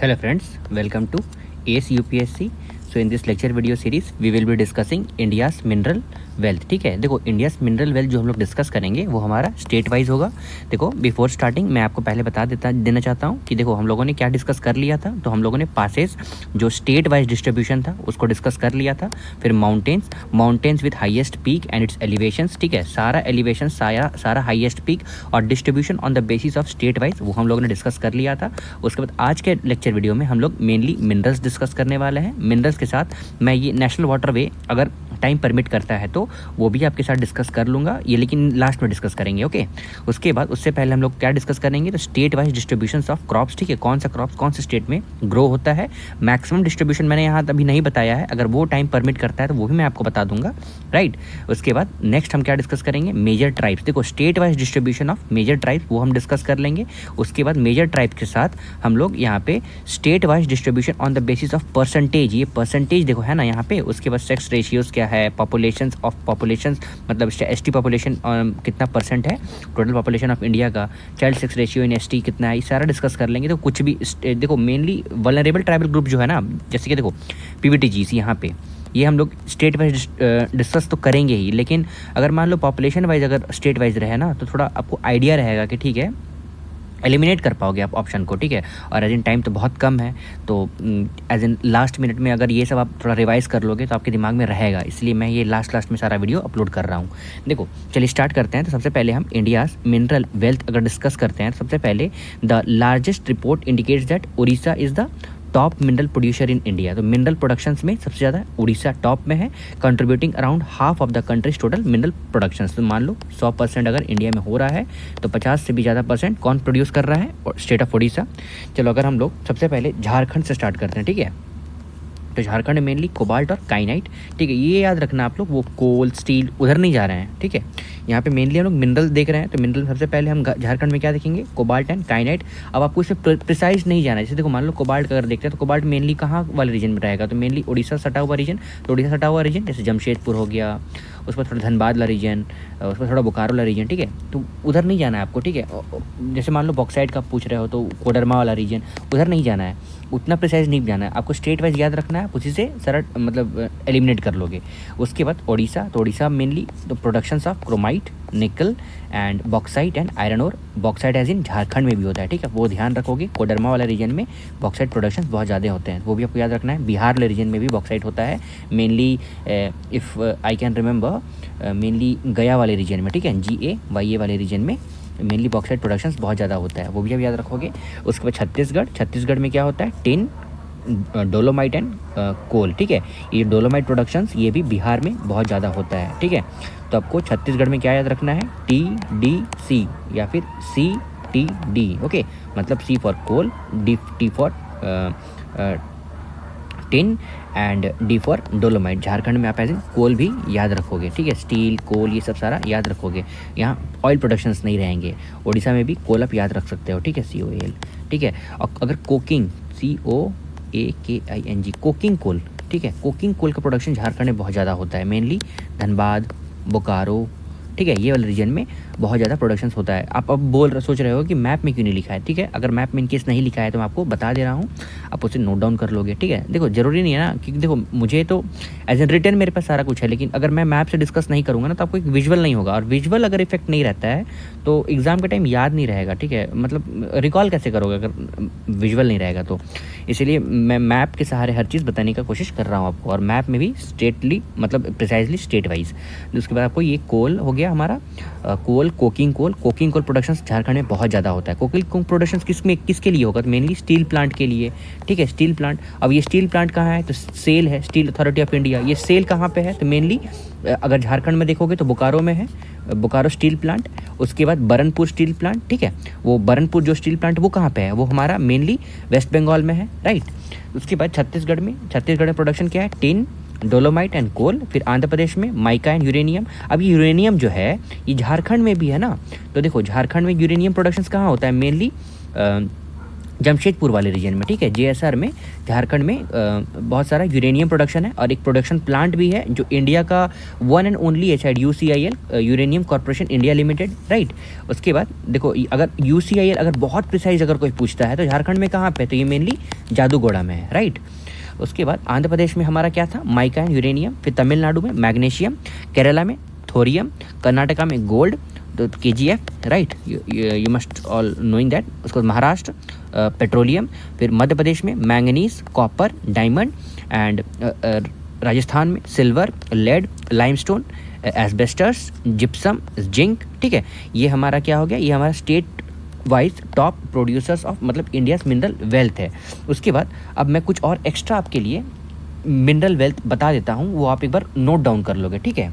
Hello friends, welcome to ACE UPSC. So in this lecture video series we will be discussing India's mineral wealth. ठीक है, देखो India's mineral wealth जो हम लोग discuss करेंगे वो हमारा स्टेट वाइज होगा। देखो बिफोर स्टार्टिंग मैं आपको पहले देना चाहता हूँ कि देखो हम लोगों ने क्या डिस्कस कर लिया था। तो हम लोगों ने पासेस जो स्टेट वाइज डिस्ट्रीब्यूशन था उसको डिस्कस कर लिया था। फिर mountains with highest peak and it's elevations. ठीक है, सारा एलिवेशन सारा हाईएस्ट पीक और distribution on the basis of state wise वो हम लोगों ने डिस्कस कर लिया था। उसके बाद आज के लेक्चर वीडियो में हम लोग मेनली मिनरल्स डिस्कस करने वाले हैं। मिनरल्स के साथ मैं ये नेशनल वाटरवे अगर टाइम परमिट करता है तो वो भी आपके साथ डिस्कस कर लूँगा, ये लेकिन लास्ट में डिस्कस करेंगे। ओके, उसके बाद उससे पहले हम लोग क्या डिस्कस करेंगे तो state wise distribution of crops. ठीक है, कौन सा क्रॉप्स कौन से स्टेट में ग्रो होता है। मैक्सिमम डिस्ट्रीब्यूशन मैंने यहाँ अभी नहीं बताया है, अगर वो टाइम परमिट करता है तो वो भी मैं आपको बता दूंगा, राइट। उसके बाद नेक्स्ट हम क्या डिस्कस करेंगे, मेजर ट्राइब्स। देखो state wise distribution of major tribes वो हम डिस्कस कर लेंगे। उसके बाद मेजर ट्राइब्स के साथ हम लोग यहाँ पे state wise distribution on the basis of percentage, ये परसेंटेज देखो है ना यहाँ पे। उसके बाद सेक्स रेशियोज क्या है, पॉपुलेशन मतलब एसटी पॉपुलेशन कितना परसेंट है टोटल पॉपुलेशन ऑफ इंडिया का, child sex ratio in ST कितना है, ये सारा डिस्कस कर लेंगे। तो कुछ भी देखो मेनली वल्नरेबल ट्राइबल ग्रुप जो है ना, जैसे कि देखो पीवीटीजीस यहाँ पे ये हम लोग स्टेट वाइज डिस्कस तो करेंगे ही, लेकिन अगर मान लो पॉपुलेशन वाइज अगर स्टेट वाइज रहे ना तो थोड़ा आपको आइडिया रहेगा कि ठीक है एलिमिनेट कर पाओगे आप ऑप्शन को। ठीक है, और एज इन टाइम तो बहुत कम है, तो एज इन लास्ट मिनट में अगर ये सब आप थोड़ा रिवाइज कर लोगे तो आपके दिमाग में रहेगा, इसलिए मैं ये लास्ट में सारा वीडियो अपलोड कर रहा हूँ। देखो चलिए स्टार्ट करते हैं। तो सबसे पहले हम इंडियाज़ मिनरल वेल्थ अगर डिस्कस करते हैं तो सबसे पहले the largest report indicates that Orissa is the top mineral producer in India. तो मिनरल प्रोडक्शंस में सबसे ज़्यादा उड़ीसा टॉप में है, contributing around half of the countries total mineral productions. तो मान लो 100% अगर इंडिया में हो रहा है तो 50 से भी ज़्यादा परसेंट कौन प्रोड्यूस कर रहा है, स्टेट ऑफ उड़ीसा। चलो अगर हम लोग सबसे पहले झारखंड से स्टार्ट करते हैं। ठीक है, तो झारखंड में मेनली कोबाल्ट और काइनाइट। ठीक है, ये याद रखना आप लोग, वो कोल स्टील उधर नहीं जा रहे हैं। ठीक है, यहाँ पे मेनली हम लोग मिनरल देख रहे हैं। तो मिनरल सबसे पहले हम झारखंड में क्या देखेंगे, कोबाल्ट एंड काइनाइट। अब आपको इसमें प्रिसाइज नहीं जाना है। जैसे देखो मान लो कोबाल्ट का अगर देखते हैं तो कोबाल्ट मेनली कहाँ वाले रीजन में रहेगा, तो मेनली उड़ीसा सटा हुआ रीजन। तो उड़ीसा सटा हुआ रीजन जैसे जमशेदपुर हो गया, उस पर थोड़ा धनबाद वाला रीजन, उस पर थोड़ा बोकारो वाला रीजन। ठीक है, तो उधर नहीं जाना है आपको। ठीक है, जैसे मान लो बॉक्साइट का पूछ रहे हो तो कोडरमा वाला रीजन, उधर नहीं जाना है, उतना प्रिसाइज नहीं जाना है आपको। स्टेट वाइज याद रखना है, उसी से सारा मतलब एलिमिनेट कर लोगे। उसके बाद उड़ीसा, तो Orissa mainly the productions of chromite, nickel and bauxite and iron ore. Bauxite as in Jharkhand में भी होता है। ठीक है, वो ध्यान रखोगे। कोडरमा वाला रीजन में बॉक्साइट प्रोडक्शन बहुत ज़्यादा होते हैं, वो भी आपको याद रखना है। बिहार वाले रीजन में भी बॉक्साइट होता है mainly, if I can remember mainly गया वाले रीजन में। ठीक है, GAYA वाले रीजन में मेनली बॉक्साइट प्रोडक्शंस बहुत ज़्यादा होता है, वो भी आप याद रखोगे। उसके बाद छत्तीसगढ़ में क्या होता है, टिन, डोलोमाइट एंड कोल। ठीक है, ये डोलोमाइट प्रोडक्शंस ये भी बिहार में बहुत ज़्यादा होता है। ठीक है, तो आपको छत्तीसगढ़ में क्या याद रखना है, TDC या फिर CTD। ओके, मतलब C for coal, T for tin and D for dolomite. Jharkhand में आप ऐसे कोल भी याद रखोगे। ठीक है, स्टील कोल ये सब सारा याद रखोगे। यहाँ ऑयल प्रोडक्शंस नहीं रहेंगे। उड़ीसा में भी कोल आप याद रख सकते हो। ठीक है, COAL। ठीक है, और अगर कोकिंग, COAKING, कोकिंग कोल। ठीक है, कोकिंग कोल का प्रोडक्शन झारखंड में बहुत ज़्यादा होता है, मेनली धनबाद, बोकारो। ठीक है, ये वाले रीजन में बहुत ज़्यादा प्रोडक्शंस होता है। आप अब सोच रहे हो कि मैप में क्यों नहीं लिखा है। ठीक है, अगर मैप में इनकेस नहीं लिखा है तो मैं आपको बता दे रहा हूँ, आप उसे नोट डाउन कर लोगे। ठीक है, देखो ज़रूरी नहीं है ना, क्योंकि देखो मुझे तो एज एन रिटर्न मेरे पास सारा कुछ है, लेकिन अगर मैं मैप से डिस्कस नहीं करूँगा ना तो आपको एक विजुअल नहीं होगा, और विजुअल अगर इफेक्ट नहीं रहता है तो एग्ज़ाम के टाइम याद नहीं रहेगा। ठीक है, मतलब रिकॉल कैसे करोगे अगर विजुअल नहीं रहेगा तो। इसीलिए मैं मैप के सहारे हर चीज़ बताने का कोशिश कर रहा हूँ आपको, और मैप में भी स्टेटली मतलब प्रिसाइजली स्टेट वाइज। उसके बाद आपको ये कोल हो गया हमारा, कोल, कोकिंग कोल प्रोडक्शन झारखंड में बहुत ज़्यादा होता है। कोकिंग कोल प्रोडक्शन किसके लिए होगा, तो मेनली स्टील प्लांट के लिए। ठीक है, स्टील प्लांट। अब ये स्टील प्लांट कहाँ है, तो सेल है, स्टील अथॉरिटी ऑफ इंडिया। ये सेल कहाँ पे है, तो मेनली अगर झारखंड में देखोगे तो बोकारो में है, बोकारो स्टील प्लांट। उसके बाद बरनपुर स्टील प्लांट। ठीक है, वो बरनपुर जो स्टील प्लांट वो कहाँ पे है, वो हमारा मेनली वेस्ट बंगाल में है, राइट। उसके बाद छत्तीसगढ़ में प्रोडक्शन क्या है, टिन, डोलोमाइट एंड कोल। फिर आंध्र प्रदेश में माइका एंड यूरेनियम। अब ये यूरेनियम जो है ये झारखंड में भी है ना, तो देखो झारखंड में यूरेनियम प्रोडक्शंस कहाँ होता है, मेनली जमशेदपुर वाले रीजन में, ठीक है, जेएसआर में, झारखंड में बहुत सारा यूरेनियम प्रोडक्शन है और एक प्रोडक्शन प्लांट भी है जो इंडिया का one and only HID UCIL, uranium corporation India limited, right. उसके बाद देखो अगर यूसीआईएल अगर बहुत प्रिसाइज अगर कोई पूछता है तो झारखंड में कहाँ पे, तो ये मेनली जादूगोड़ा में है, राइट। उसके बाद आंध्र प्रदेश में हमारा क्या था, माइका एंड यूरेनियम, फिर तमिलनाडु में मैग्नीशियम, केरला में थोरियम, कर्नाटका में गोल्ड, तो KGF, right, you must all knowing that. उसके बाद महाराष्ट्र पेट्रोलियम, फिर मध्य प्रदेश में manganese, copper, diamond and Rajasthan में silver, lead, limestone, asbestos, gypsum, zinc, ठीक है। ये हमारा क्या हो गया, ये हमारा state wise top producers of मतलब इंडियाज मिनरल वेल्थ है। उसके बाद अब मैं कुछ और एक्स्ट्रा आपके लिए मिनरल वेल्थ बता देता हूँ, वो आप एक बार नोट डाउन कर लोगे, ठीक है।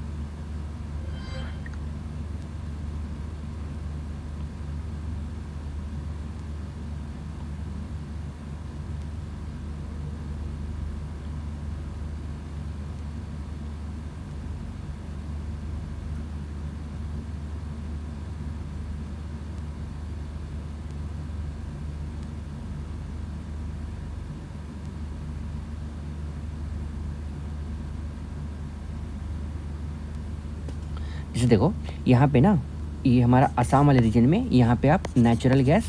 जैसे देखो यहाँ पे ना, ये हमारा असम वाले रीजन में, यहाँ पे आप नेचुरल गैस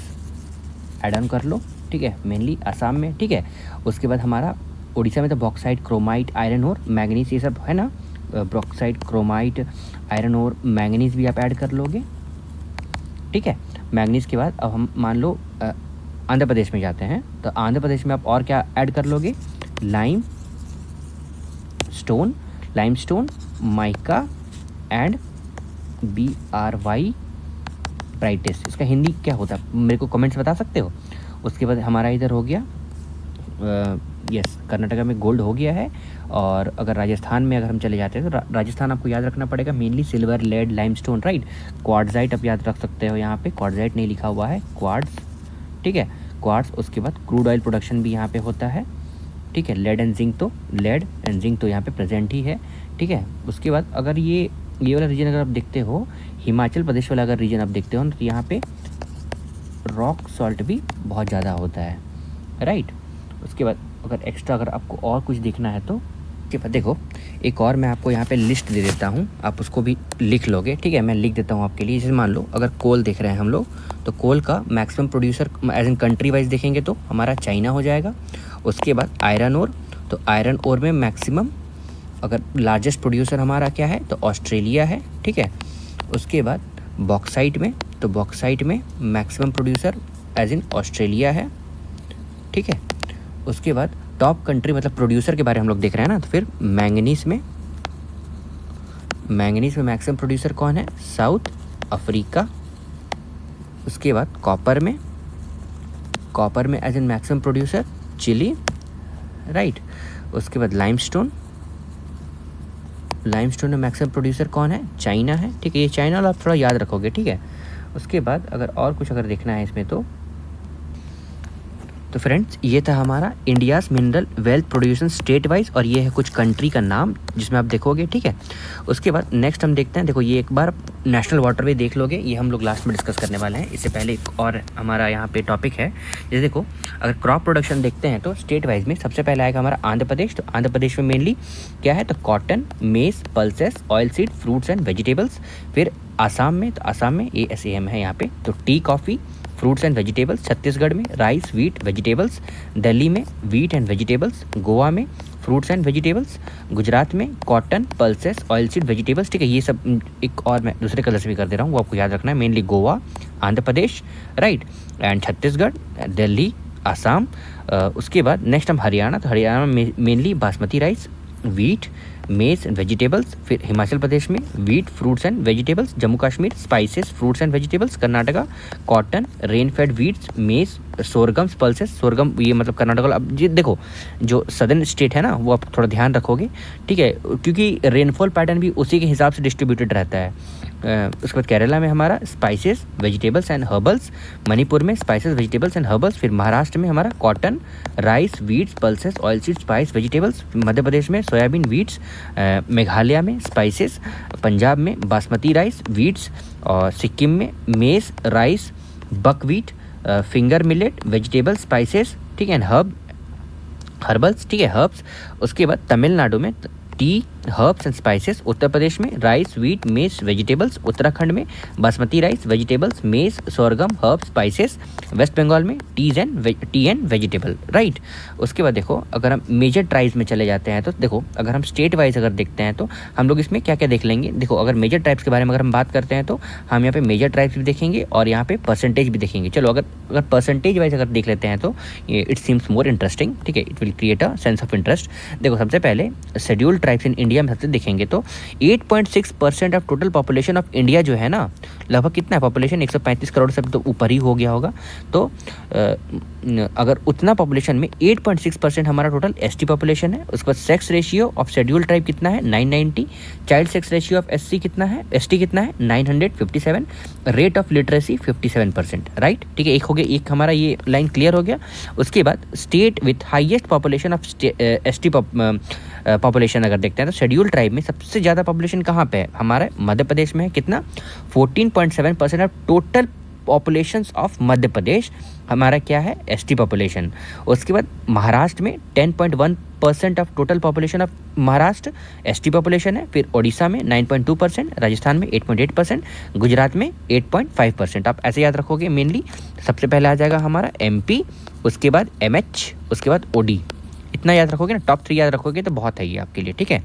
ऐड ऑन कर लो, ठीक है, मेनली असम में, ठीक है। उसके बाद हमारा उड़ीसा में तो बॉक्साइट, क्रोमाइट, आयरन और मैंगनीज, ये सब है ना, बॉक्साइट, क्रोमाइट, आयरन और मैंगनीज भी आप ऐड कर लोगे, ठीक है। मैंगनीज के बाद अब हम मान लो आंध्र प्रदेश में जाते हैं, तो आंध्र प्रदेश में आप और क्या ऐड कर लोगे, limestone, mica and BRY brightest, इसका हिंदी क्या होता है मेरे को कमेंट्स बता सकते हो। उसके बाद हमारा इधर हो गया यस, कर्नाटका में गोल्ड हो गया है। और अगर राजस्थान में अगर हम चले जाते हैं तो राजस्थान आपको याद रखना पड़ेगा mainly silver, lead, limestone, right. Quartzite आप याद रख सकते हो, यहाँ पे क्वार्ट्जाइट नहीं लिखा हुआ है, क्वार्ट्ज, ठीक है, क्वार्ट्ज। उसके बाद क्रूड ऑयल प्रोडक्शन भी यहाँ पे होता है, ठीक है। लेड एंड जिंक तो यहाँ पे प्रेजेंट ही है, ठीक है। उसके बाद अगर ये वाला रीजन अगर आप देखते हो, हिमाचल प्रदेश वाला अगर रीजन आप देखते हो तो यहाँ पे रॉक सॉल्ट भी बहुत ज़्यादा होता है, राइट। उसके बाद अगर एक्स्ट्रा अगर आपको और कुछ देखना है तो उसके बाद देखो एक और मैं आपको यहाँ पे लिस्ट दे देता हूँ, आप उसको भी लिख लोगे, ठीक है। मैं लिख देता हूँ आपके लिए। जैसे मान लो अगर कोल देख रहे हैं हम लोग, तो कोल का maximum producer as in country wise देखेंगे तो हमारा चाइना हो जाएगा। उसके बाद आयरन ओर, तो आयरन ओर में मैक्सिमम अगर लार्जेस्ट प्रोड्यूसर हमारा क्या है तो ऑस्ट्रेलिया है, ठीक है। उसके बाद बॉक्साइट में, तो बॉक्साइट में maximum producer as in Australia है, ठीक है। उसके बाद टॉप कंट्री मतलब प्रोड्यूसर के बारे में हम लोग देख रहे हैं ना, तो फिर मैंगनीज में मैक्सिमम प्रोड्यूसर कौन है, साउथ अफ्रीका। उसके बाद कॉपर में as in maximum producer Chile, right. उसके बाद लाइमस्टोन में मैक्सिमम प्रोड्यूसर कौन है, चाइना है, ठीक है। ये चाइना वाला आप थोड़ा याद रखोगे, ठीक है। उसके बाद अगर और कुछ अगर देखना है इसमें तो फ्रेंड्स ये था हमारा India's mineral wealth production state wise, और ये है कुछ कंट्री का नाम जिसमें आप देखोगे, ठीक है। उसके बाद नेक्स्ट हम देखते हैं, देखो ये एक बार नेशनल वाटरवे देख लोगे, ये हम लोग लास्ट में डिस्कस करने वाले हैं। इससे पहले एक और हमारा यहाँ पे टॉपिक है, जैसे देखो अगर क्रॉप प्रोडक्शन देखते हैं तो स्टेट वाइज में सबसे पहले आएगा हमारा आंध्र प्रदेश। तो आंध्र प्रदेश में मेनली क्या है, तो कॉटन, मेज, pulses, oil seed, fruits and vegetables. फिर आसाम में, तो आसाम में ASAM है यहाँ पे, तो T, coffee, fruits and vegetables. Chhattisgarh में राइस, व्हीट, वेजिटेबल्स। दिल्ली में व्हीट एंड वेजिटेबल्स। गोवा में फ्रूट्स एंड वेजिटेबल्स। गुजरात में cotton, pulses, oil seed, vegetables, ठीक है। ये सब एक और मैं दूसरे कलर से भी कर दे रहा हूँ, वो आपको याद रखना है, mainly Goa, Andhra Pradesh, right, and Chhattisgarh, Delhi, Assam. उसके बाद नेक्स्ट हम हरियाणा, तो हरियाणा में mainly basmati rice, wheat, maize and vegetables. फिर हिमाचल प्रदेश में wheat, fruits and vegetables. Jammu Kashmir spices, fruits and vegetables. Karnataka cotton, rain fed wheats, maize, sorghum, pulses. Sorghum ये मतलब कर्नाटका। अब ये देखो जो सदर्न स्टेट है ना, वो आप थोड़ा ध्यान रखोगे, ठीक है, क्योंकि रेनफॉल पैटर्न भी उसी के हिसाब से डिस्ट्रीब्यूटेड रहता है। उसके बाद केरला में हमारा spices, vegetables and herbals. Manipur में स्पाइसेस, वेजिटेबल्स एंड हर्बल्स। फिर महाराष्ट्र में हमारा cotton, rice, wheats, pulses, oil seed, spice, vegetables. Madhya Pradesh में सोयाबीन, व्हीट्स। मेघालय में स्पाइसेस। पंजाब में बासमती राइस, व्हीट्स। और सिक्किम में मेज, rice, buckwheat, finger millet, vegetable, spices, ठीक है, एंड हर्बल्स, ठीक है, हर्ब्स। उसके बाद तमिलनाडु में tea, herbs and spices. Uttar Pradesh में rice, wheat, maize, vegetables. Uttarakhand में basmati rice, vegetables, maize, sorghum, herbs, spices. West Bengal में टी एंड वेजिटेबल, राइट। उसके बाद देखो अगर हम मेजर ट्राइब्स में चले जाते हैं तो देखो अगर हम स्टेट वाइज अगर देखते हैं तो हम लोग इसमें क्या क्या देख लेंगे। देखो अगर मेजर ट्राइब्स के बारे में अगर हम बात करते हैं तो हम यहाँ पे मेजर ट्राइब्स भी देखेंगे और यहाँ पे परसेंटेज भी देखेंगे। चलो अगर परसेंटेज वाइज अगर देख लेते हैं तो इट सीम्स मोर इंटरेस्टिंग, ठीक है, it will create a sense of interest. देखो सबसे पहले शेड्यूल्ड ट्राइब्स इन इंडिया में सबसे देखेंगे तो 8.6% of total population of India जो है ना, लगभग कितना है पॉपुलेशन, 135 करोड़ से तो ऊपर ही हो गया होगा। तो अगर उतना पॉपुलेशन में 8.6% हमारा टोटल एसटी पॉपुलेशन है। उसके बाद sex ratio of scheduled tribe कितना है, 990। Child sex ratio of ST कितना है, 957। रेट ऑफ लिटरेसी 57%, राइट, ठीक है। एक हो गया, एक हमारा ये लाइन क्लियर हो गया। उसके बाद state with highest population of ST population अगर देखते हैं तो शेड्यूल ट्राइब में सबसे ज़्यादा पॉपुलेशन कहाँ पे है, हमारे मध्य प्रदेश में है। कितना, 14.7% of total populations of Madhya Pradesh हमारा क्या है, एसटी पॉपुलेशन। उसके बाद महाराष्ट्र में 10.1% of total population of Maharashtra ST population है। फिर ओडिशा में 9.2%, राजस्थान में 8.8%, गुजरात में 8.5%। आप ऐसे याद रखोगे, मेनली सबसे पहले आ जाएगा हमारा एमपी, उसके बाद एमएच, उसके बाद ओडी। इतना याद रखोगे ना, टॉप 3 याद रखोगे तो बहुत है ये आपके लिए, ठीक है।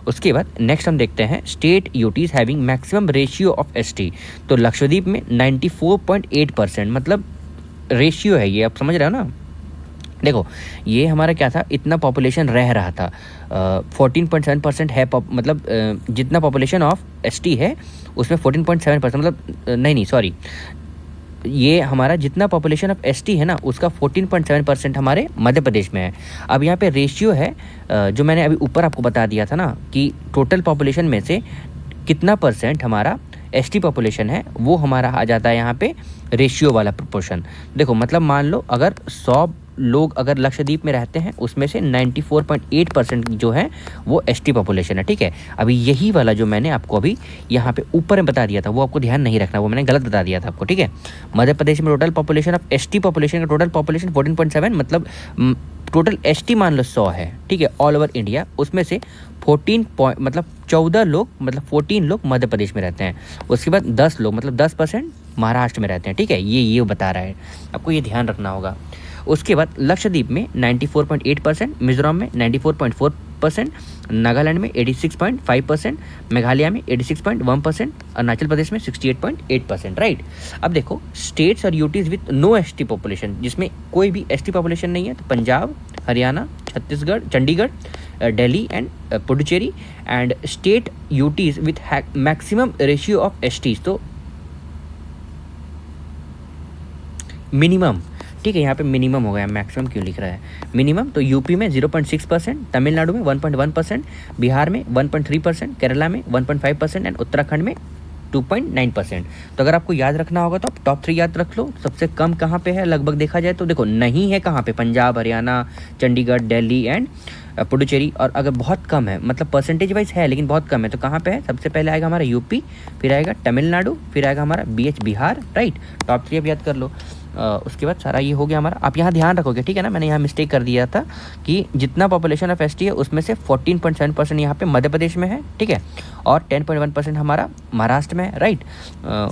उसके बाद नेक्स्ट हम देखते हैं state UTs having maximum ratio of ST. तो लक्षद्वीप में 94.8%, मतलब रेशियो है ये, आप समझ रहे हो ना। देखो ये हमारा क्या था, इतना पॉपुलेशन रह रहा था, 14.7% है, मतलब जितना पॉपुलेशन ऑफ एसटी है उसमें 14.7%, मतलब नहीं सॉरी, ये हमारा जितना पॉपुलेशन ऑफ एसटी है ना उसका 14.7% हमारे मध्य प्रदेश में है। अब यहाँ पे रेशियो है जो मैंने अभी ऊपर आपको बता दिया था ना कि टोटल पॉपुलेशन में से कितना परसेंट हमारा एसटी पॉपुलेशन है, वो हमारा आ जाता है यहाँ पे रेशियो वाला प्रोपोर्शन। देखो मतलब मान लो अगर 100 लोग अगर लक्षद्वीप में रहते हैं उसमें से 94.8% जो है वो एसटी पॉपुलेशन है, ठीक है। अभी यही वाला जो मैंने आपको अभी यहाँ पे ऊपर में बता दिया था वो आपको ध्यान नहीं रखना, वो मैंने गलत बता दिया था आपको, ठीक है। मध्य प्रदेश में total population of ST population का टोटल पॉपुलेशन 14.7, मतलब टोटल एसटी मान लो 100 है, ठीक है, ऑल ओवर इंडिया। उसमें से 14 लोग मतलब 14 लोग मध्य प्रदेश में रहते हैं। उसके बाद 10 लोग मतलब 10% महाराष्ट्र में रहते हैं, ठीक है। ये बता रहा है, आपको ये ध्यान रखना होगा। उसके बाद लक्षद्वीप में 94.8%, मिजोरम में 94.4%, नागालैंड में 86.5%, मेघालय में 86.1%, अरुणाचल प्रदेश में 68.8%, राइट। अब देखो स्टेट्स और UTs with no ST population, जिसमें कोई भी एसटी पॉपुलेशन नहीं है, तो Punjab, Haryana, Chhattisgarh, Chandigarh, Delhi and Puducherry. And state UTs with maximum ratio of STs, तो मिनिमम, ठीक है, यहाँ पे मिनिमम हो गया, मैक्सिमम क्यों लिख रहा है मिनिमम। तो यूपी में 0.6%, तमिलनाडु में 1.1%, बिहार में 1.3%, केरला में 1.5% एंड उत्तराखंड में 2.9%। तो अगर आपको याद रखना होगा तो आप टॉप 3 याद रख लो। सबसे कम कहाँ पे है लगभग देखा जाए तो देखो नहीं है कहाँ पे, पंजाब, हरियाणा, चंडीगढ़, दिल्ली एंड पुडुचेरी। और अगर बहुत कम है मतलब परसेंटेज वाइज है लेकिन बहुत कम है तो कहाँ पे है, सबसे पहले आएगा हमारा यूपी, फिर आएगा तमिलनाडु, फिर आएगा हमारा बिहार, राइट। टॉप 3 अब याद कर लो। उसके बाद सारा ये हो गया हमारा। आप यहाँ ध्यान रखोगे, ठीक है ना, मैंने यहाँ मिस्टेक कर दिया था कि जितना पॉपुलेशन ऑफ एसटी है उसमें से 14.7% यहाँ पे मध्य प्रदेश में है, ठीक है, और 10.1% हमारा महाराष्ट्र में है, राइट।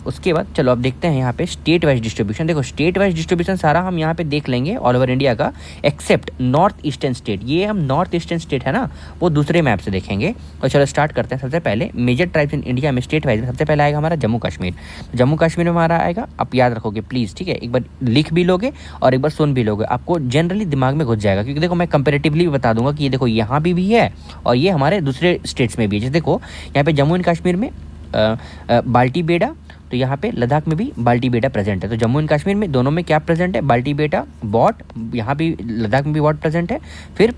उसके बाद चलो अब देखते हैं यहाँ पे स्टेट वाइज डिस्ट्रीब्यूशन। देखो स्टेट वाइज डिस्ट्रीब्यूशन सारा हम यहाँ पे देख लेंगे ऑल ओवर इंडिया का, एक्सेप्ट नॉर्थ ईस्टर्न स्टेट। ये हम नॉर्थ ईस्टर्न स्टेट है ना वो दूसरे मैप से देखेंगे। तो चलो स्टार्ट करते हैं। सबसे पहले मेजर ट्राइब्स इन इंडिया में स्टेट वाइज सबसे पहले आएगा हमारा जम्मू कश्मीर। जम्मू कश्मीर में हमारा आएगा, आप याद रखोगे प्लीज़, ठीक है, एक बार लिख भी लोगे और एक बार सुन भी लोगे, आपको जनरली दिमाग में घुस जाएगा। क्योंकि देखो मैं कंपैरेटिवली भी बता दूंगा कि ये देखो यहाँ भी है और ये हमारे दूसरे स्टेट्स में भी है। जैसे देखो यहाँ पे जम्मू एंड कश्मीर में बाल्टी बेड़ा, तो यहाँ पे लद्दाख में भी बाल्टी बेड़ा प्रेजेंट है। तो जम्मू एंड कश्मीर में दोनों में क्या प्रेजेंट है, बाल्टी बेड़ा, बॉट, यहाँ भी लद्दाख में भी बॉट प्रेजेंट है। फिर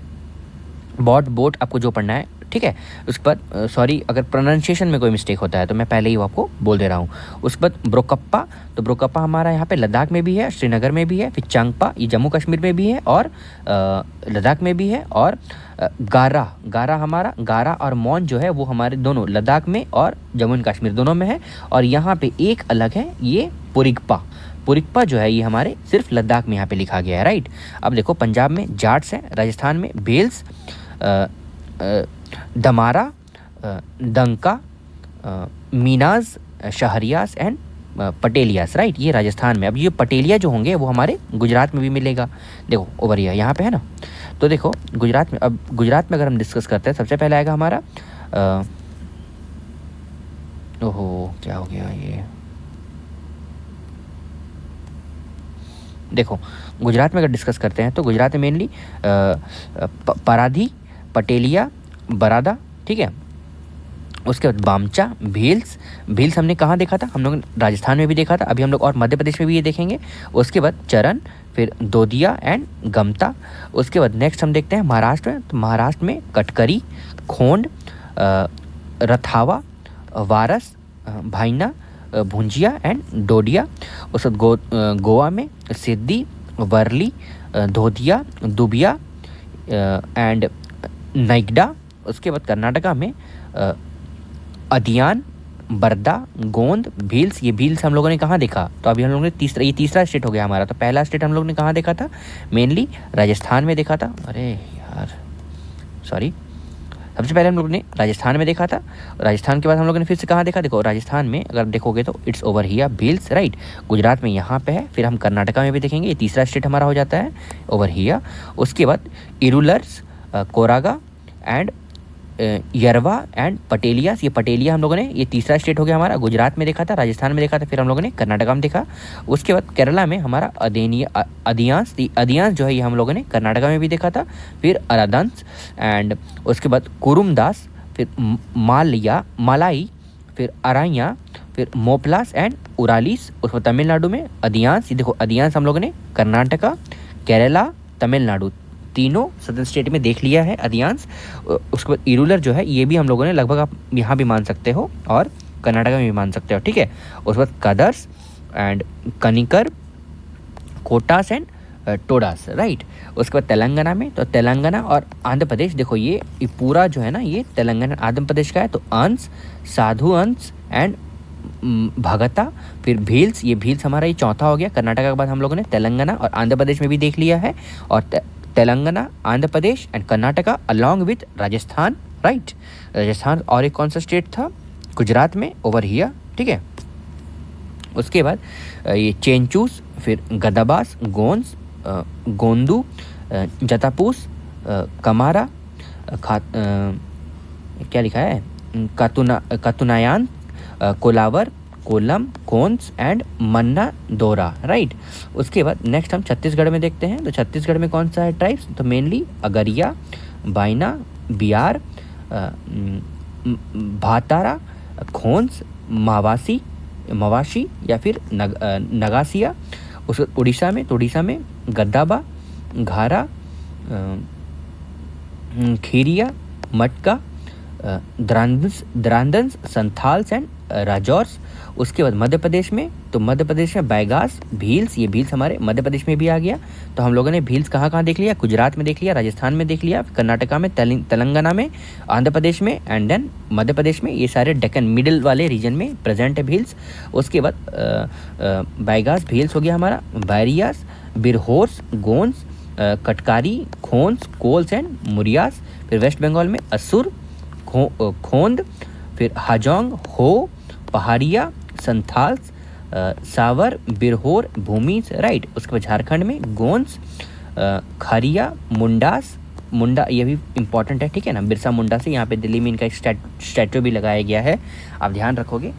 बोट आपको जो पढ़ना है, ठीक है। उसके बाद सॉरी अगर प्रोनाउंसिएशन में कोई मिस्टेक होता है तो मैं पहले ही आपको बोल दे रहा हूँ। उसके बाद ब्रोकप्पा, तो ब्रोकप्पा हमारा यहाँ पे लद्दाख में भी है, श्रीनगर में भी है। फिर चांगपा ये जम्मू कश्मीर में भी है और लद्दाख में भी है। और गारा हमारा, गारा और मौन जो है वो हमारे दोनों लद्दाख में और जम्मू एंड कश्मीर दोनों में है। और यहाँ पे एक अलग है, ये पुरिगपा। पुरिक्पा जो है ये हमारे सिर्फ लद्दाख में यहाँ पे लिखा गया है, राइट। अब देखो पंजाब में जाट्स हैं, राजस्थान में भेल्स, दमारा, डंका, मीनाज, शहरियास एंड पटेलियास, राइट। ये राजस्थान में। अब ये पटेलिया जो होंगे वो हमारे गुजरात में भी मिलेगा। देखो ओवर यहाँ पे है ना, तो देखो गुजरात में, अब गुजरात में अगर हम डिस्कस करते हैं सबसे पहले आएगा हमारा ओहो क्या हो गया ये, देखो गुजरात में अगर डिस्कस करते हैं तो गुजरात में मेनली पराधी, पटेलिया, बरादा, ठीक है। उसके बाद बामचा, भील्स हमने कहाँ देखा था, हम लोग राजस्थान में भी देखा था, अभी हम लोग और मध्य प्रदेश में भी ये देखेंगे। उसके बाद चरण, फिर दोदिया एंड गमता। उसके बाद नेक्स्ट हम देखते हैं महाराष्ट्र में, तो महाराष्ट्र में कटकरी, खोंड, रथावा, वारस, भाईना, भुंजिया एंड डोडिया। उसके बाद गोवा में सिद्धि, वर्ली, धोदिया, दुबिया एंड नाइगडा। उसके बाद कर्नाटका में अदियान, बर्दा, गोंद, भील्स। ये भील्स हम लोगों ने कहाँ देखा, तो अभी हम लोगों ने तीसरा स्टेट हो गया हमारा। तो पहला स्टेट हम लोग ने कहाँ देखा था, मेनली राजस्थान में देखा था। अरे यार सॉरी, सबसे पहले हम लोग ने राजस्थान में देखा था। राजस्थान के बाद हम लोगों ने फिर से कहाँ देखा, देखो राजस्थान में अगर देखोगे तो it's over here Bhils, right. Gujarat में यहाँ पे है, फिर हम कर्नाटका में भी देखेंगे, ये तीसरा स्टेट हमारा हो जाता है ओवर हियर। उसके बाद इरूलर्स, कोरागा एंड यरवा एंड पटेलियास। ये पटेलिया हम लोगों ने, ये तीसरा स्टेट हो गया हमारा। गुजरात में देखा था, राजस्थान में देखा था, फिर हम लोगों ने कर्नाटका में देखा। उसके बाद केरला में हमारा अदियांस जो है ये हम लोगों ने कर्नाटका में भी देखा था। फिर अरादंस एंड उसके बाद कुरुमदास, फिर मालाई, फिर अराइया, फिर मोपलास एंड उरालीस। उसको तमिलनाडु में अदियांस, ये देखो अदियांस हम लोगों ने कर्नाटका, केरला, तमिलनाडु तीनों सदर्न स्टेट में देख लिया है अधियांश। उसके बाद इरूलर जो है ये भी हम लोगों ने लगभग, आप यहाँ भी मान सकते हो और कर्नाटका में भी मान सकते हो, ठीक है। उसके बाद Kadars and Kanikar, Kotas and Todas, right. उसके बाद तेलंगाना में, तो तेलंगाना और आंध्र प्रदेश, देखो ये पूरा जो है ना ये तेलंगाना आंध्र प्रदेश का है। तो अंश, साधु अंश एंड भगता, फिर भील्स, ये भील्स हमारा ये चौथा हो गया। कर्नाटका के बाद हम लोगों ने तेलंगाना और आंध्र प्रदेश में भी देख लिया है। और Telangana, Andhra Pradesh and Karnataka along with Rajasthan, right. Rajasthan और एक कौन सा स्टेट था, गुजरात में ओवर हियर, ठीक है। उसके बाद ये चेंचूस, फिर गदाबास, गोंस, गोंदू, जतापूस, कमारा, क्या लिखा है, कतुनायान, कोलावर, कोलम, कोन्स एंड मन्ना दोरा, राइट। उसके बाद नेक्स्ट हम छत्तीसगढ़ में देखते हैं। तो छत्तीसगढ़ में कौन सा है ट्राइब्स, तो मेनली अगरिया, बाइना, बियार, भातारा, खोंस, मवाशी या फिर नगासिया। उस उड़ीसा में, तो उड़ीसा में गद्दाबा, घारा, खीरिया, मटका, द्रांदंस, संथाल्स एंड राजौर्स। उसके बाद मध्य प्रदेश में, तो मध्य प्रदेश में बैगास, भील्स, ये भील्स हमारे मध्य प्रदेश में भी आ गया। तो हम लोगों ने भील्स कहाँ देख लिया, गुजरात में देख लिया, राजस्थान में देख लिया, कर्नाटका में, तेलंगाना में, आंध्र प्रदेश में एंड देन मध्य प्रदेश में। ये सारे डेक्कन मिडिल वाले रीजन में प्रेजेंट है भील्स। उसके बाद बैगास भील्स हो गया हमारा, बैरियास, बिरहोर्स, गोंस, कटकारी, खोंस, कोल्स एंड मुरियास। फिर वेस्ट बंगाल में असुर, खोंद, फिर हाजोंग, हो, पहाड़िया, संथाल्स, सावर, बिरहोर, भूमिज, राइट। उसके बाद झारखंड में गोंस, खरिया, मुंडा, ये भी इंपॉर्टेंट है, ठीक है ना, बिरसा मुंडा से यहाँ पे दिल्ली में इनका एक स्टैचू भी लगाया गया है, आप ध्यान रखोगे।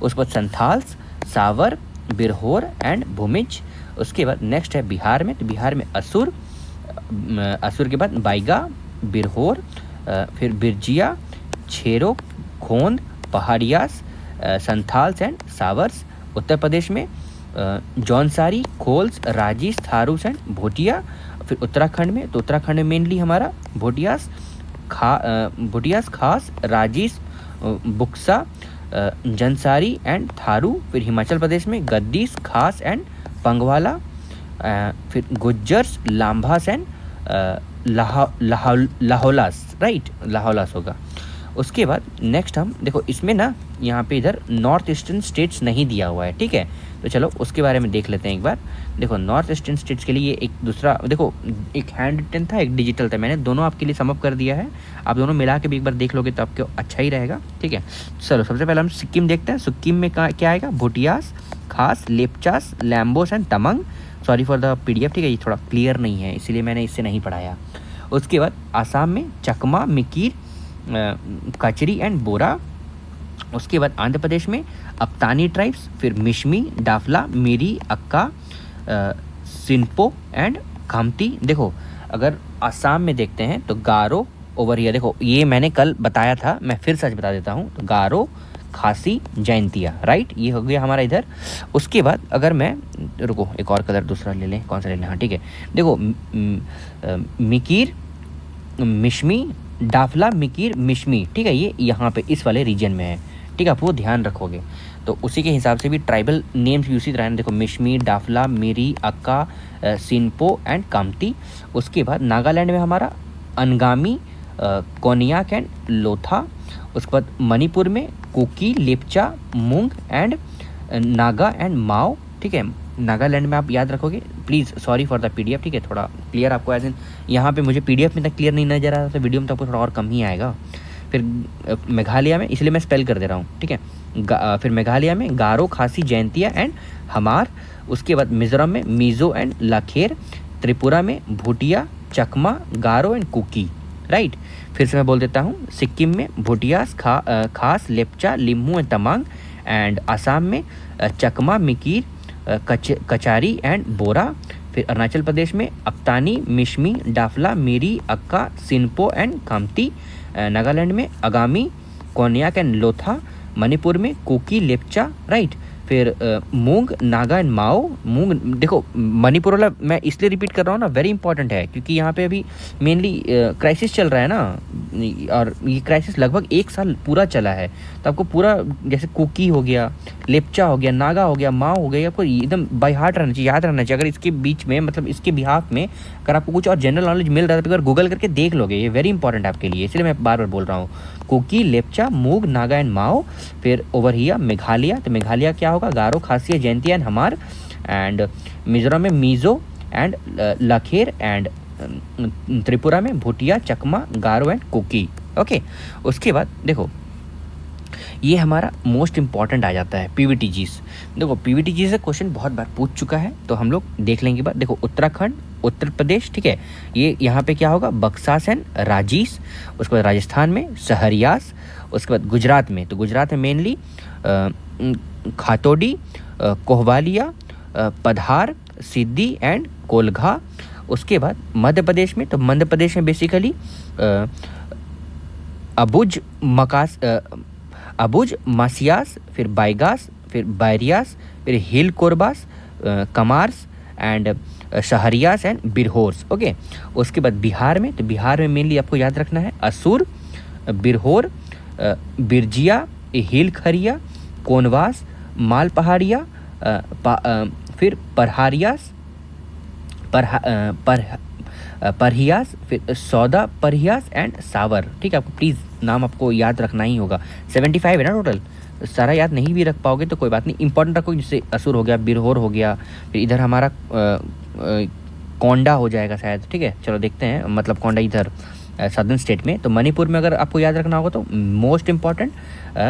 उसके बाद संथाल्स, सावर, बिरहोर एंड भूमिज। उसके बाद नेक्स्ट है बिहार में, तो बिहार में असुर के बाद बाइगा, बिरहोर, फिर बिरजिया, छेरो, खोंद, पहाड़ियास, संथाल्स एंड सावर्स। उत्तर प्रदेश में जौनसारी, खोल्स, राजीस, थारूस एंड भोटिया। फिर उत्तराखंड में, तो उत्तराखंड में मेनली हमारा भोटियास, खास, राजीस, बुक्सा, जंसारी एंड थारू। फिर हिमाचल प्रदेश में गद्दीस, खास एंड पंगवाला। फिर गुज्जर्स, लाम्भास एंड लाहौलास, राइट, लाहौलास होगा। उसके बाद नेक्स्ट हम देखो इसमें ना यहाँ पे इधर नॉर्थ ईस्टर्न स्टेट्स नहीं दिया हुआ है, ठीक है। तो चलो उसके बारे में देख लेते हैं एक बार। देखो नॉर्थ ईस्टर्न स्टेट्स के लिए एक दूसरा, देखो एक हैंड रिटन था, एक डिजिटल था, मैंने दोनों आपके लिए समअप कर दिया है। आप दोनों मिला के भी एक बार देख लोगे तो आपको अच्छा ही रहेगा, ठीक है। चलो सबसे पहले हम सिक्किम देखते हैं। सिक्किम में क्या आएगा, Bhutias, Khas, Lepchas, Limbus and Tamang. Sorry for the PDF, ठीक है, ये थोड़ा क्लियर नहीं है इसीलिए मैंने इससे नहीं पढ़ाया। उसके बाद आसाम में चकमा, मिकीर, कचरी एंड बोरा। उसके बाद आंध्र प्रदेश में अपतानी ट्राइब्स, फिर मिशमी, डाफला, मिरी, अक्का, सिन्पो एंड खामती। देखो अगर आसाम में देखते हैं तो गारो ओवर हियर, देखो ये मैंने कल बताया था, मैं फिर सच बता देता हूँ। तो गारो, खासी, जैंतिया, राइट, ये हो गया हमारा इधर। उसके बाद अगर मैं, रुको एक और कलर दूसरा ले लें, कौन सा ले लें, हाँ ठीक है। देखो मिकीर, मिशमी, डाफला, मिकीर, मिशमी, ठीक है, ये यहाँ पे इस वाले रीजन में है, ठीक है, आप वो ध्यान रखोगे। तो उसी के हिसाब से भी ट्राइबल नेम्स भी उसी तरह हैं। देखो मिशमी, डाफला, मिरी, अक्का, सिन्पो एंड कामती। उसके बाद नागालैंड में हमारा अनगामी, कोनियाक एंड लोथा। उसके बाद मणिपुर में कुकी, लेपचा, मूंग एंड नागा एंड माओ, ठीक है। नागालैंड में आप याद रखोगे please, sorry for the PDF, ठीक है, थोड़ा क्लियर आपको एज इन यहाँ पे मुझे PDF में तक क्लियर नहीं नजर आ रहा, तो वीडियो में तो आपको थोड़ा और कम ही आएगा। फिर मेघालय में, इसलिए मैं स्पेल कर दे रहा हूँ, ठीक है। फिर मेघालय में गारो, खासी, जैंतिया एंड हमार। उसके बाद मिजोरम में मिजो एंड लाखेर। त्रिपुरा में भूटिया, चकमा, गारो एंड कुकी, राइट। फिर से मैं बोल देता हूँ, सिक्किम में भूटियास, खास, लेपचा, लिम्बू एंड तमांग। एंड आसाम में चकमा, मिकीर, कचारी एंड बोरा। फिर अरुणाचल प्रदेश में अपतानी, मिशमी, डाफला, मिरी, अक्का, सिन्पो एंड कामती। नागालैंड में अगामी, कोनियाक एंड लोथा। मणिपुर में कुकी, लेपचा, राइट। फिर मूंग, नागा एंड माओ। मूंग, देखो मणिपुर वाला मैं इसलिए रिपीट कर रहा हूँ ना, वेरी इंपॉर्टेंट है, क्योंकि यहाँ पे अभी मेनली क्राइसिस चल रहा है ना, और ये क्राइसिस लगभग 1 साल पूरा चला है। तो आपको पूरा, जैसे कुकी हो गया, लेपचा हो गया, नागा हो गया, माओ हो गया, आपको एकदम बाय हार्ट रहना चाहिए, याद रहना चाहिए। अगर इसके बीच में, मतलब इसके बिहाफ में अगर आपको कुछ और जनरल नॉलेज मिल रहा है तो अगर गूगल करके देख लोगे, ये वेरी इंपॉर्टेंट है आपके लिए, इसलिए मैं बार बार बोल रहा हूँ। कुकी, लेपचा, मूंग, नागा एंड माओ। फिर ओवर हियर मेघालय, तो मेघालय क्या होगा, गारो, खासी, जैंतिया एंड हमार। एंड मिजोरम में मिजो एंड लाखेर। एंड त्रिपुरा में भूटिया, चकमा, गारो एंड कुकी, ओके। उसके बाद देखो ये हमारा मोस्ट इंपॉर्टेंट आ जाता है PVTGs। देखो PVTG से क्वेश्चन बहुत बार पूछ चुका है, तो हम लोग देख लेंगे बात। देखो उत्तराखंड, उत्तर प्रदेश, ठीक है, ये यहाँ पे क्या होगा, बक्सास एंड राजीस। उसके बाद राजस्थान में सहरियास। उसके बाद गुजरात में, तो गुजरात में मेनली खातोडी, कोहवालिया, पधार, सिद्धि एंड कोलघा। उसके बाद मध्य प्रदेश में, तो मध्य प्रदेश में बेसिकली अबुज, मासियास, फिर बाइगास, फिर बैरियास, फिर हिल कोरबास, कमार्स एंड शहरियास एंड बिरहोर्स, ओके। उसके बाद बिहार में, तो बिहार में मेनली आपको याद रखना है असुर, बिरहोर, बिरजिया, हिल खरिया, कोनवास, माल पहाड़िया, फिर परहारियास, परहियास, फिर सौदा परहियास एंड सावर, ठीक है। आपको प्लीज़ नाम आपको याद रखना ही होगा। 75 है ना टोटल, सारा याद नहीं भी रख पाओगे तो कोई बात नहीं, इंपॉर्टेंट रखो, जैसे असुर हो गया, बिरहोर हो गया, फिर इधर हमारा कोंडा हो जाएगा शायद, ठीक है। चलो देखते हैं, मतलब कोंडा इधर सदर्न स्टेट में। तो मणिपुर में अगर आपको याद रखना होगा तो मोस्ट इम्पॉर्टेंट,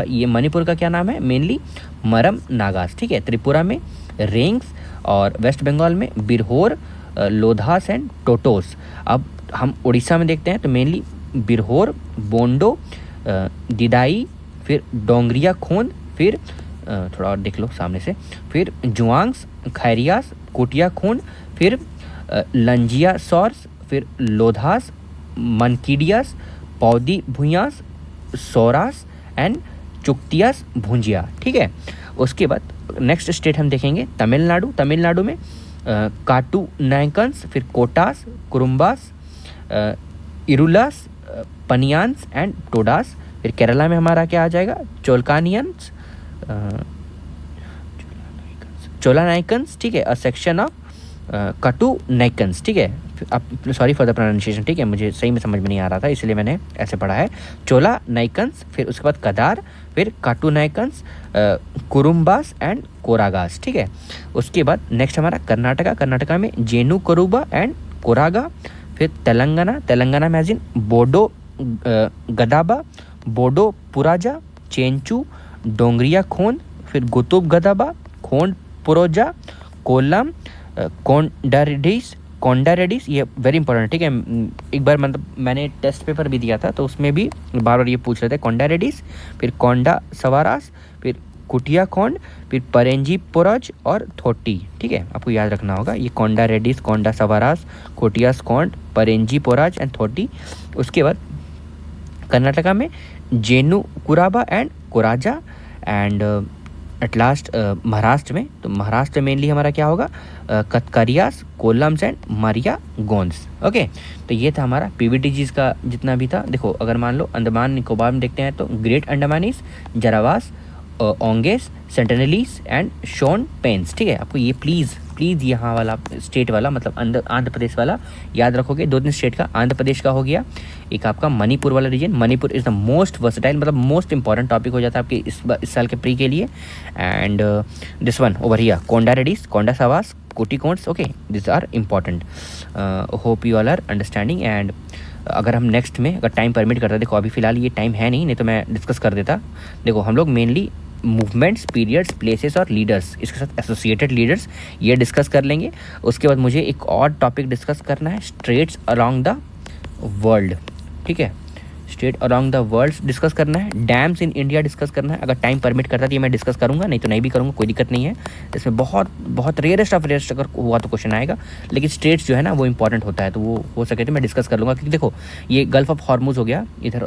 ये मणिपुर का क्या नाम है, मेनली मरम नागास, ठीक है। त्रिपुरा में रेंग्स, और वेस्ट बंगाल में बिरहोर, लोधास एंड टोटोस। अब हम उड़ीसा में देखते हैं, तो मेनली बिरहोर, बोंडो, दिदाई, फिर डोंगरिया खोन, फिर थोड़ा और देख लो सामने से, फिर जुआंग्स, खैरियास, कोटिया खून, फिर लंजिया सॉर्स, फिर लोधास, मनकीडियास, पौदी भूयास, सोरास एंड चुक्तियास भुंजिया, ठीक है। उसके बाद नेक्स्ट स्टेट हम देखेंगे तमिलनाडु। तमिलनाडु में काटू नायकन्स, फिर कोटास, कुरुम्बास, इरुलास, पनियान्स एंड टोडास। फिर केरला में हमारा क्या आ जाएगा, चोलकानियंस, चोला नाइकन्स, ठीक है, अ सेक्शन ऑफ कटू नाइकन्स, ठीक है। आप सॉरी फॉर द प्रोनाउंसिएशन, ठीक है, मुझे सही में समझ में नहीं आ रहा था इसलिए मैंने ऐसे पढ़ा है। चोला नाइकन्स, फिर उसके बाद कदार, फिर काटू नाइकन्स, कुरुम्बास एंड कोरागास, ठीक है। उसके बाद नेक्स्ट हमारा कर्नाटका में जेनु कोरुबा एंड कोरागा। फिर तेलंगाना में एज इन बोडो गदाबा, बोडो पुराजा, चेंचू, डोंगरिया खोंड, फिर गुतुब गदाबा, खोंड पुरोजा, कोलम, कोंडारेडिस, ये वेरी इंपॉर्टेंट, ठीक है। एक बार मतलब मैंने टेस्ट पेपर भी दिया था तो उसमें भी बार बार ये पूछ रहे थे, कोंडारेडिस, फिर कोंडा सवारास, फिर कुटिया खोंड, फिर परेंजी पोराज और थोटी, ठीक है, आपको याद रखना होगा ये कोंडारेडिस, कोंडा सवारास, कोटियास खोंड, परेंजी पोराज एंड थोटी। उसके बाद कर्नाटका में Jenu Kuruba and Koraga and at last Maharashtra में, तो महाराष्ट्र में मेनली हमारा क्या होगा, कतकरियास, कोलम्स एंड मारिया गोंस। ओके, तो ये था हमारा पीवीटीजीज का जितना भी था। देखो अगर मान लो अंडमान निकोबार में देखते हैं तो great Andamanese, Jarawas, Onges, Sentinelese and Shompens, ठीक है। आपको ये प्लीज़ यहाँ वाला स्टेट वाला मतलब आंध्र प्रदेश वाला याद रखोगे। 2 स्टेट का, आंध्र प्रदेश का हो गया, एक आपका मणिपुर वाला region. Manipur is the most versatile, मतलब मोस्ट इंपॉर्टेंट टॉपिक हो जाता है आपके इस साल के प्री के लिए। And this one over here, Konda Reddis, Konda सवास, Koti Konds, okay, this are important. Hope you all are understanding. And अगर हम नेक्स्ट में अगर टाइम परमिट करता, देखो अभी फ़िलहाल ये टाइम है नहीं तो मैं डिस्कस कर देता। देखो हम लोग मेनली मूवमेंट्स, पीरियड्स, प्लेसेस और लीडर्स, इसके साथ एसोसिएटेड लीडर्स ये डिस्कस कर लेंगे। उसके बाद मुझे एक और टॉपिक डिस्कस करना है, स्ट्रेट्स अलोंग द वर्ल्ड, ठीक है, straight along the world discuss करना है। डैम्स इन इंडिया डिस्कस करना है, अगर टाइम परमिट करता तो ये मैं डिस्कस करूँगा, नहीं तो नहीं भी करूँगा, कोई दिक्कत नहीं है। इसमें बहुत रेयरेस्ट ऑफ रेयरेस्ट अगर हुआ तो क्वेश्चन आएगा, लेकिन स्ट्रेट्स जो है ना वो इंपॉर्टेंट होता है, तो वो हो सके तो मैं डिस्कस कर लूँगा। क्योंकि देखो ये गल्फ ऑफ हॉर्मुज हो गया इधर,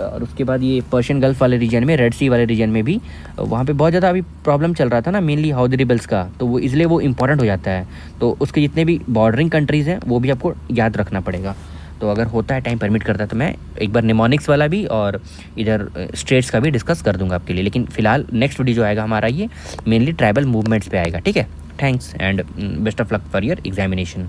और उसके बाद ये पर्शियन गल्फ वाले रीजन में, रेड सी वाले रीजन में भी वहाँ पे बहुत ज़्यादा अभी प्रॉब्लम चल रहा था ना, मेनली हाउदी रिबल्स का, तो वो इसलिए वो इंपॉर्टेंट हो जाता है। तो उसके जितने भी बॉर्डरिंग कंट्रीज़ हैं वो भी आपको याद रखना पड़ेगा। तो अगर होता है टाइम परमिट करता है तो मैं एक बार निमोनिक्स वाला भी और इधर स्टेट्स का भी डिस्कस कर दूंगा आपके लिए। लेकिन फिलहाल नेक्स्ट वीडियो जो आएगा हमारा ये मेनली ट्राइबल मूवमेंट्स पे आएगा, ठीक है। Thanks and best of luck for your examination.